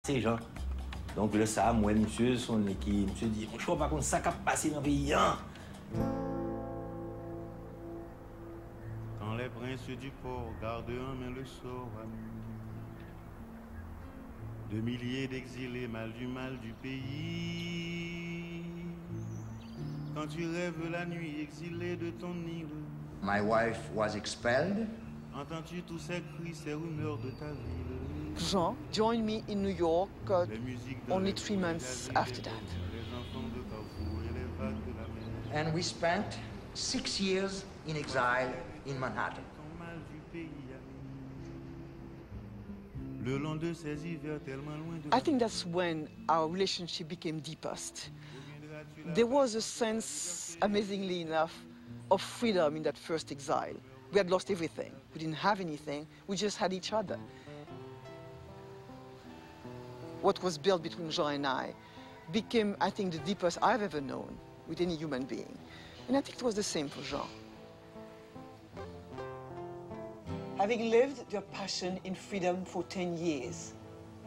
passé, genre. Donc là, ça, moi, monsieur, son équipe, monsieur dit, je ne pas contre ça qui a passé dans le pays, hein. Quand les princes du port gardent en main le sort, de milliers d'exilés mal du pays. Quand tu rêves la nuit exilé de ton île. My wife was expelled. Entends-tu tous ces cris, ces rumeurs de ta ville? Jean joined me in New York only 3 months after that. And we spent 6 years in exile in Manhattan. I think that's when our relationship became deepest. There was a sense, amazingly enough, of freedom in that first exile. We had lost everything. We didn't have anything. We just had each other. What was built between Jean and I became, I think, the deepest I've ever known with any human being. And I think it was the same for Jean. Having lived their passion in freedom for 10 years,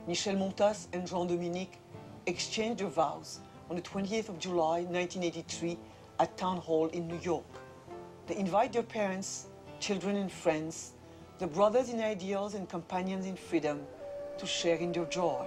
Michel Montas and Jean-Dominique exchanged their vows on the 28th of July, 1983, at Town Hall in New York. They invite their parents, children and friends, the brothers in ideals and companions in freedom, to share in their joy.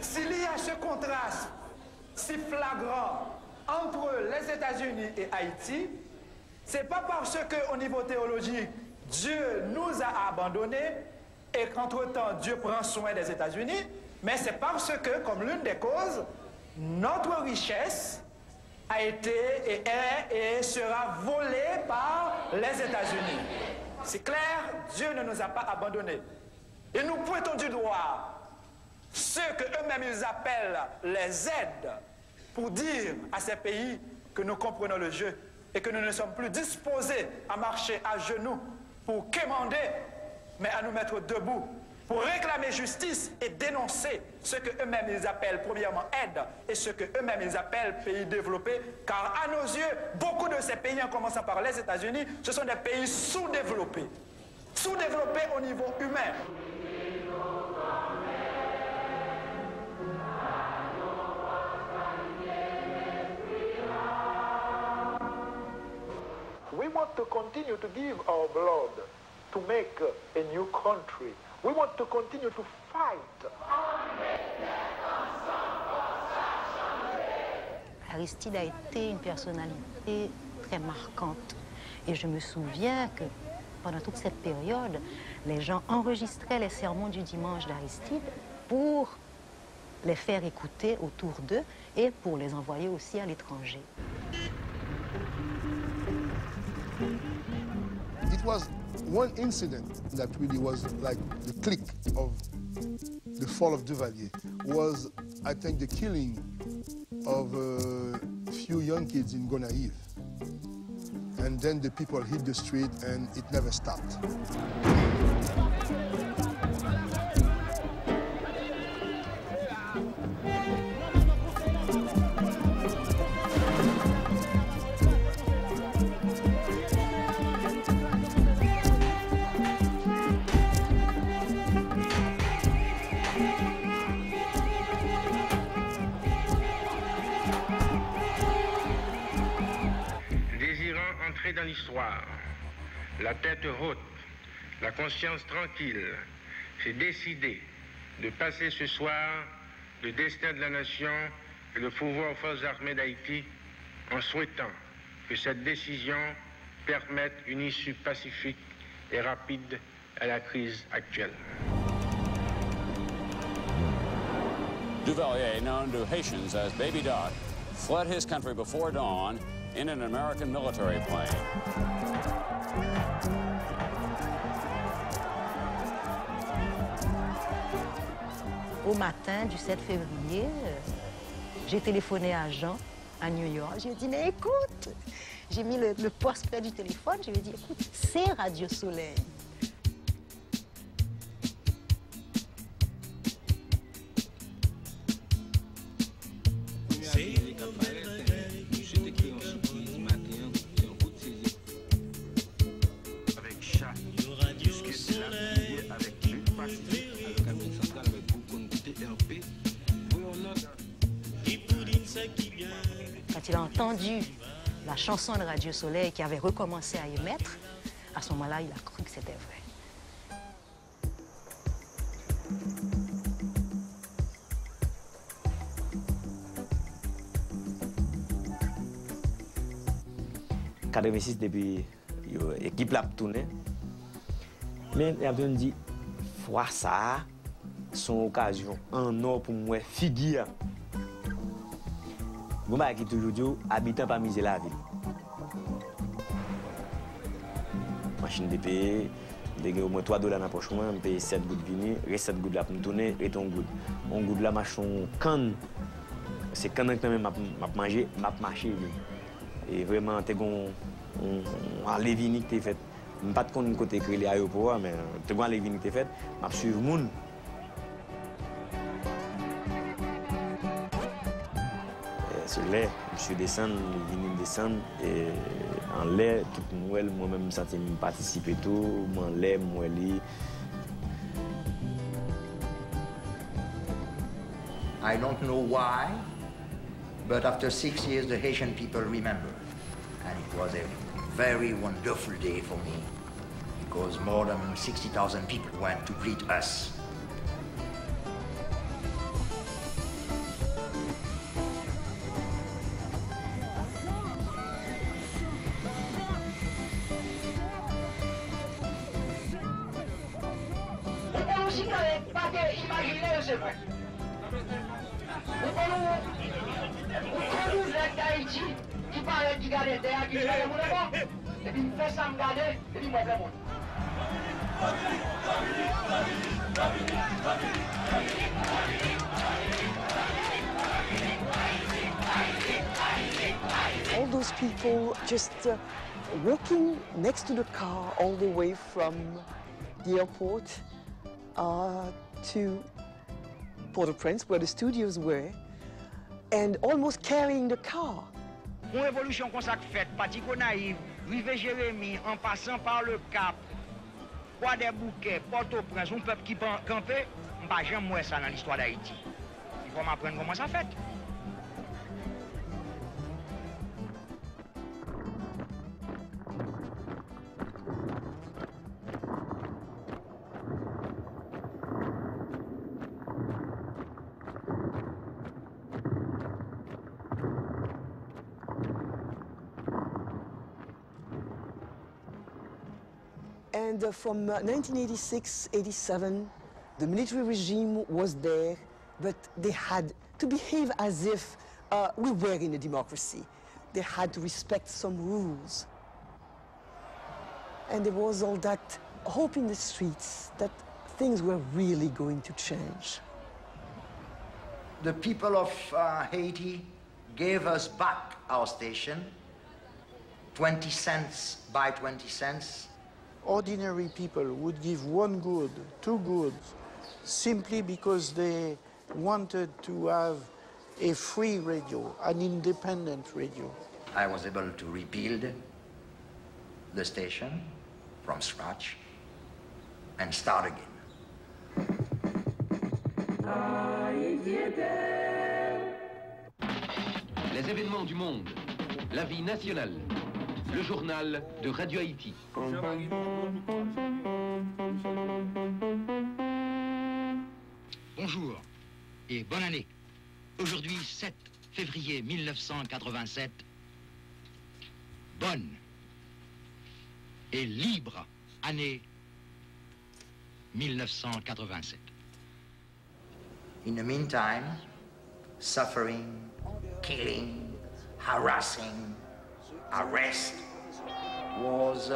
S'il y a ce contraste si flagrant entre les États-Unis et Haïti, c'est pas parce qu'au niveau théologique, Dieu nous a abandonnés et qu'entre-temps, Dieu prend soin des États-Unis, mais c'est parce que, comme l'une des causes, notre richesse a été et est et sera volée par les États-Unis. C'est clair, Dieu ne nous a pas abandonnés. Et nous pointons du doigt ceux qu'eux-mêmes ils appellent les aides pour dire à ces pays que nous comprenons le jeu et que nous ne sommes plus disposés à marcher à genoux pour quémander, mais à nous mettre debout, pour réclamer justice et dénoncer ce qu'eux-mêmes ils appellent premièrement aide et ce qu'eux-mêmes ils appellent pays développés, car à nos yeux, beaucoup de ces pays, en commençant par les États-Unis, ce sont des pays sous-développés au niveau humain. We want to continue to give our blood to make a new country. We want to continue to fight. Aristide a été une personnalité très marquante. Et je me souviens que pendant toute cette période, les gens enregistraient les sermons du dimanche d'Aristide pour les faire écouter autour d'eux et pour les envoyer aussi à l'étranger. It was one incident that really was like the click of the fall of Duvalier was, I think, the killing of a few young kids in Gonaïves. And then the people hit the street and it never stopped. Dans l'histoire, la tête haute, la conscience tranquille, j'ai décidé de passer ce soir le destin de la nation et le pouvoir aux forces armées d'Haïti en souhaitant que cette décision permette une issue pacifique et rapide à la crise actuelle. Duvalier, known to Haitians as Baby Doc, fled his country before dawn in an American military plane. Au matin du 7 février, j'ai téléphoné à Jean, à New York. Je lui ai dit, mais écoute, j'ai mis le poste près du téléphone. Je lui ai dit, écoute, c'est Radio Soleil. Quand il a entendu la chanson de Radio Soleil qui avait recommencé à émettre, à ce moment-là, il a cru que c'était vrai. En 86, depuis l'équipe l'a tourné. Mais il a dit, fois ça, son occasion en or pour moi, figure. Bon, bah, qui toujours dit, habitant pas miser la ville. Machine de payer, j'ai au moins $3 dans la poche, je paye 7 gouttes de vin, reste 7 gouttes là pour me tourner, et ton goutte. On goutte là, machin, canne. C'est canne que m'a mangé, m'a marché. Et vraiment, t'es un lévini qui t'es fait. Je ne sais pas de côté créé l'aéroport, mais t'es un lévini qui t'es fait, m'a suivi le monde. Sur l'air, je descends, je descends, et en l'air, tout le monde, moi-même, je sens participer tout, en l'air, moi, I don't know why, but after 6 years, the Haitian people remember. And it was a very wonderful day for me, because more than 60,000 people went to greet us. All those people just walking next to the car all the way from the airport to Port-au-Prince, where the studios were, and almost carrying the car. Une révolution comme ça faite, Patiko Naïve, Rive Jérémie, en passant par le Cap, Bois des Bouquets, Port-au-Prince, un peuple qui campait, je n'ai jamais vu ça dans l'histoire d'Haïti. Il faut m'apprendre comment ça fait. And from 1986-87, the military regime was there, but they had to behave as if we were in a democracy. They had to respect some rules. And there was all that hope in the streets that things were really going to change. The people of Haiti gave us back our station, 20 cents by 20 cents. Ordinary people would give 1 good, 2 goods, simply because they wanted to have a free radio, an independent radio. I was able to rebuild the station from scratch and start again. Les événements du monde, la vie nationale, le journal de Radio Haïti. Bonjour et bonne année. Aujourd'hui, 7 février 1987, bonne et libre année 1987. In the meantime, suffering, killing, harassing, arrest was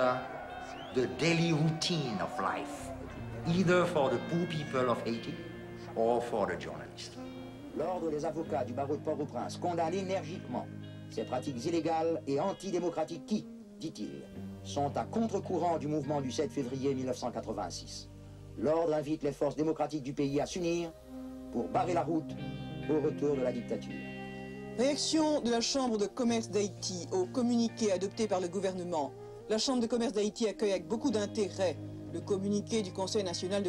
the daily routine of life, either for the poor people of Haiti or for the journalists. L'Ordre des avocats du barreau de Port-au-Prince condamne énergiquement ces pratiques illégales et antidémocratiques qui, dit-il, sont à contre-courant du mouvement du 7 février 1986. L'Ordre invite les forces démocratiques du pays à s'unir pour barrer la route au retour de la dictature. Réaction de la Chambre de commerce d'Haïti au communiqué adopté par le gouvernement. La Chambre de commerce d'Haïti accueille avec beaucoup d'intérêt le communiqué du Conseil national de